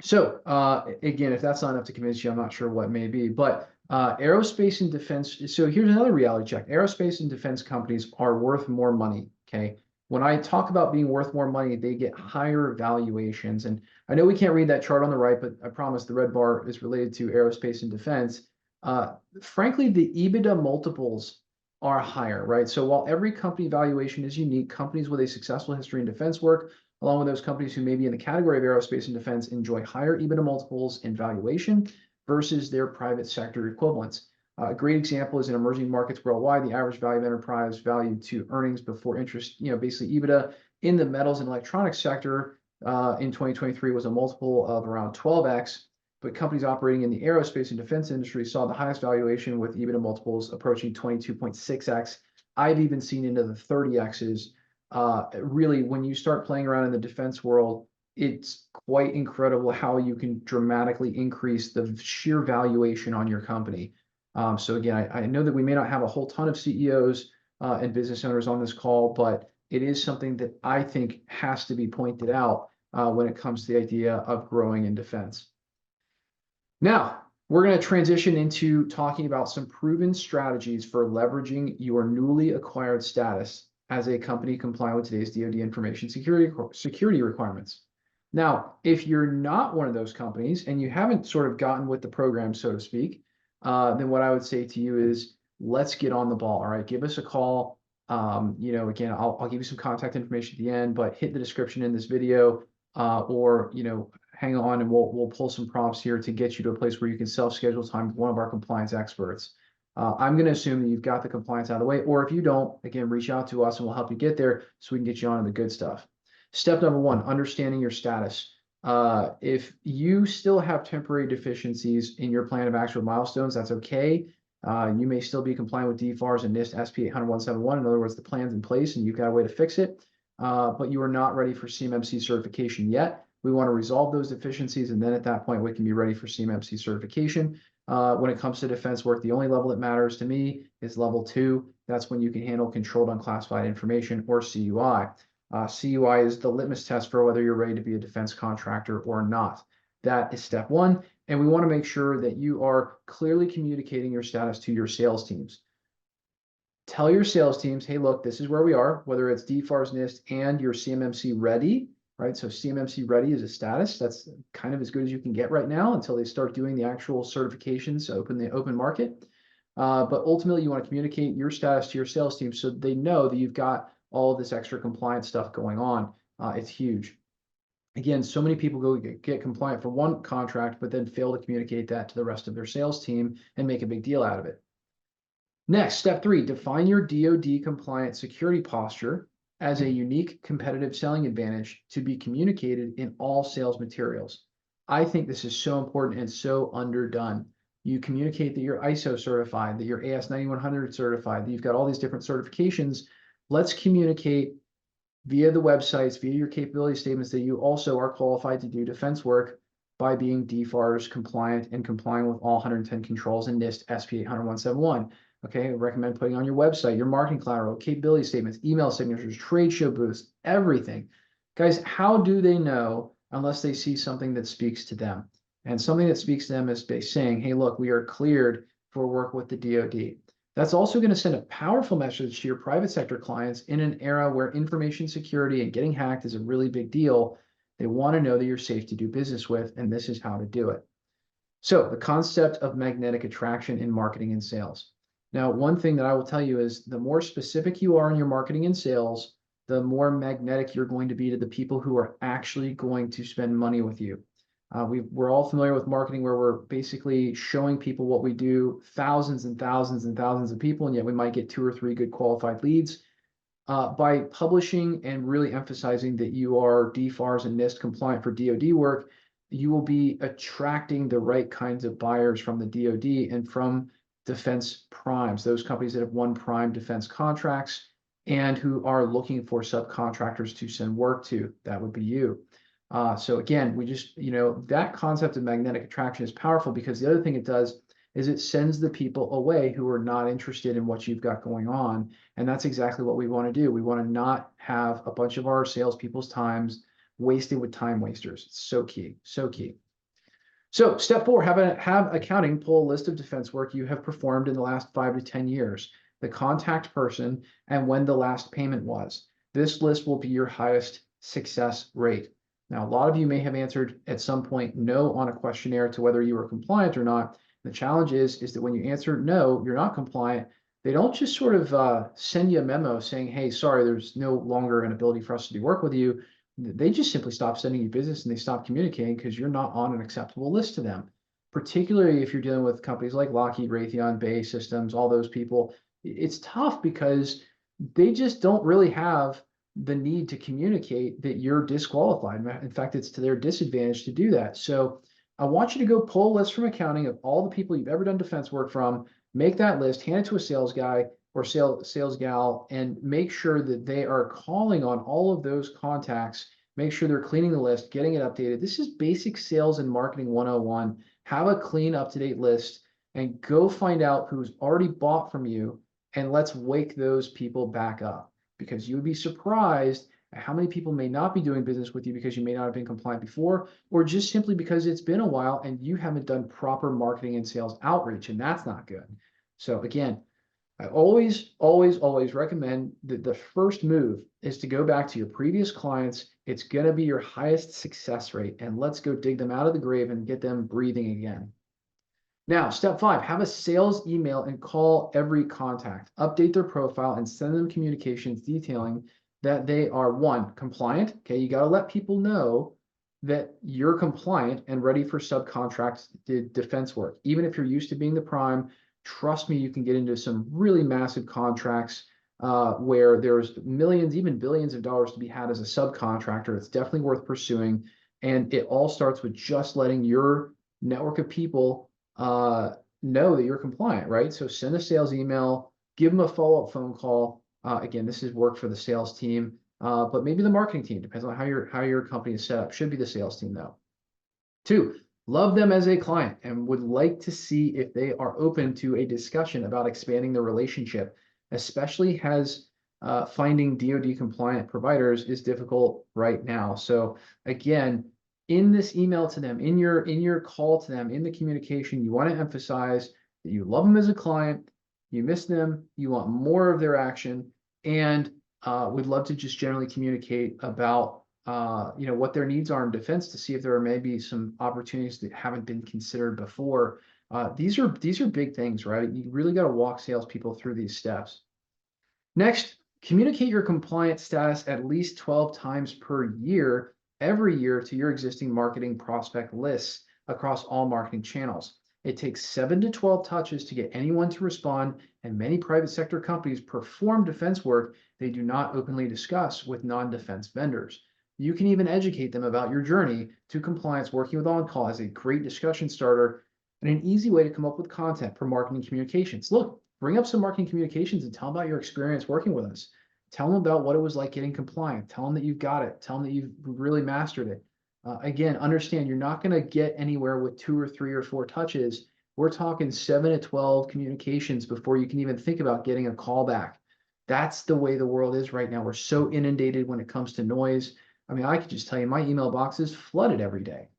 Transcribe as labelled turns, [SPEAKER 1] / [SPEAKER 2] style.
[SPEAKER 1] So again, if that's not enough to convince you, I'm not sure what may be. But aerospace and defense. So here's another reality check. Aerospace and defense companies are worth more money. Okay. When I talk about being worth more money, they get higher valuations. And I know we can't read that chart on the right, but I promise the red bar is related to aerospace and defense. Frankly, the EBITDA multiples are higher, right? So while every company valuation is unique, companies with a successful history in defense work, along with those companies who may be in the category of aerospace and defense, enjoy higher EBITDA multiples in valuation versus their private sector equivalents. A great example is in emerging markets worldwide, the average value of enterprise value to earnings before interest, basically EBITDA in the metals and electronics sector in 2023 was a multiple of around 12x, but companies operating in the aerospace and defense industry saw the highest valuation with EBITDA multiples approaching 22.6x. I've even seen into the 30x's. Really, when you start playing around in the defense world, it's quite incredible how you can dramatically increase the sheer valuation on your company. So again, I know that we may not have a whole ton of CEOs and business owners on this call, but it is something that I think has to be pointed out when it comes to the idea of growing in defense. Now, we're going to transition into talking about some proven strategies for leveraging your newly acquired status as a company complying with today's DoD information security requirements. Now, if you're not one of those companies and you haven't sort of gotten with the program, so to speak, then what I would say to you is let's get on the ball. All right, give us a call. Again, I'll give you some contact information at the end, but hit the description in this video or hang on and we'll pull some prompts here to get you to a place where you can self-schedule time with one of our compliance experts. I'm going to assume that you've got the compliance out of the way, or if you don't, again, reach out to us and we'll help you get there so we can get you on to the good stuff. Step number one, understanding your status. If you still have temporary deficiencies in your plan of action with milestones, that's okay. You may still be compliant with DFARS and NIST SP 800-171. In other words, the plan's in place and you've got a way to fix it, but you are not ready for CMMC certification yet. We want to resolve those deficiencies, and then at that point, we can be ready for CMMC certification. When it comes to defense work, the only level that matters to me is level 2. That's when you can handle controlled unclassified information, or CUI. CUI is the litmus test for whether you're ready to be a defense contractor or not. That is step 1, and we want to make sure that you are clearly communicating your status to your sales teams. Tell your sales teams, hey, look, this is where we are, whether it's DFARS, NIST, and your CMMC ready. Right, so CMMC ready is a status that's kind of as good as you can get right now until they start doing the actual certifications, the open market. But ultimately, you want to communicate your status to your sales team so they know that you've got all of this extra compliance stuff going on. It's huge. Again, so many people go get compliant for one contract, but then fail to communicate that to the rest of their sales team and make a big deal out of it. Next, step 3, define your DoD compliant security posture as a unique competitive selling advantage to be communicated in all sales materials. I think this is so important and so underdone. You communicate that you're ISO certified, that you're AS9100 certified, that you've got all these different certifications. Let's communicate via the websites, via your capability statements that you also are qualified to do defense work by being DFARS compliant and complying with all 110 controls in NIST SP 800-171. Okay, I recommend putting on your website, your marketing collateral, capability statements, email signatures, trade show booths, everything. Guys, how do they know unless they see something that speaks to them? And something that speaks to them is by saying, hey, look, we are cleared for work with the DoD. That's also going to send a powerful message to your private sector clients in an era where information security and getting hacked is a really big deal. They want to know that you're safe to do business with, and this is how to do it. So the concept of magnetic attraction in marketing and sales. Now, one thing that I will tell you is the more specific you are in your marketing and sales, the more magnetic you're going to be to the people who are actually going to spend money with you. We're all familiar with marketing where we're basically showing people what we do, thousands and thousands and thousands of people, and yet we might get 2 or 3 good qualified leads. By publishing and really emphasizing that you are DFARS and NIST compliant for DoD work, you will be attracting the right kinds of buyers from the DoD and from defense primes, those companies that have won prime defense contracts and who are looking for subcontractors to send work to. That would be you. So again, we just, that concept of magnetic attraction is powerful because the other thing it does is it sends the people away who are not interested in what you've got going on. And that's exactly what we want to do. We want to not have a bunch of our salespeople's times wasted with time wasters. It's so key, so key. So step 4, have accounting pull a list of defense work you have performed in the last 5 to 10 years, the contact person, and when the last payment was. This list will be your highest success rate. Now, a lot of you may have answered at some point no on a questionnaire to whether you are compliant or not. The challenge is that when you answer no, you're not compliant, they don't just sort of send you a memo saying, hey, sorry, there's no longer an ability for us to do work with you. They just simply stop sending you business and they stop communicating because you're not on an acceptable list to them. Particularly if you're dealing with companies like Lockheed, Raytheon, Bay Systems, all those people, it's tough because they just don't really have the need to communicate that you're disqualified. In fact, it's to their disadvantage to do that. So I want you to go pull a list from accounting of all the people you've ever done defense work from, make that list, hand it to a sales guy or sales gal, and make sure that they are calling on all of those contacts. Make sure they're cleaning the list, getting it updated. This is basic sales and marketing 101. Have a clean, up-to-date list and go find out who's already bought from you, and let's wake those people back up, because you would be surprised at how many people may not be doing business with you because you may not have been compliant before, or just simply because it's been a while and you haven't done proper marketing and sales outreach, and that's not good. So again, I always, always, always recommend that the first move is to go back to your previous clients. It's going to be your highest success rate, and let's go dig them out of the grave and get them breathing again. Now, step 5, have a sales email and call every contact, update their profile and send them communications detailing that they are, 1, compliant. Okay, you got to let people know that you're compliant and ready for subcontract defense work. Even if you're used to being the prime, trust me, you can get into some really massive contracts where there's millions, even billions of dollars to be had as a subcontractor. It's definitely worth pursuing. And it all starts with just letting your network of people know that you're compliant, right? So send a sales email, give them a follow-up phone call. Again, this is work for the sales team, but maybe the marketing team, depends on how your company is set up. Should be the sales team though. 2, love them as a client and would like to see if they are open to a discussion about expanding the relationship, especially as finding DoD compliant providers is difficult right now. So again, in this email to them, in your call to them, in the communication, you want to emphasize that you love them as a client, you miss them, you want more of their action, and would love to just generally communicate about what their needs are in defense to see if there are maybe some opportunities that haven't been considered before. These are big things, right? You really got to walk salespeople through these steps. Next, communicate your compliance status at least 12 times per year, every year, to your existing marketing prospect lists across all marketing channels. It takes 7 to 12 touches to get anyone to respond, and many private sector companies perform defense work they do not openly discuss with non-defense vendors. You can even educate them about your journey to compliance working with on-call as a great discussion starter and an easy way to come up with content for marketing communications. Look, bring up some marketing communications and tell them about your experience working with us. Tell them about what it was like getting compliant. Tell them that you've got it. Tell them that you've really mastered it. Again, understand you're not going to get anywhere with 2 or 3 or 4 touches. We're talking 7 to 12 communications before you can even think about getting a call back. That's the way the world is right now. We're so inundated when it comes to noise. I mean, I could just tell you my email box is flooded every day.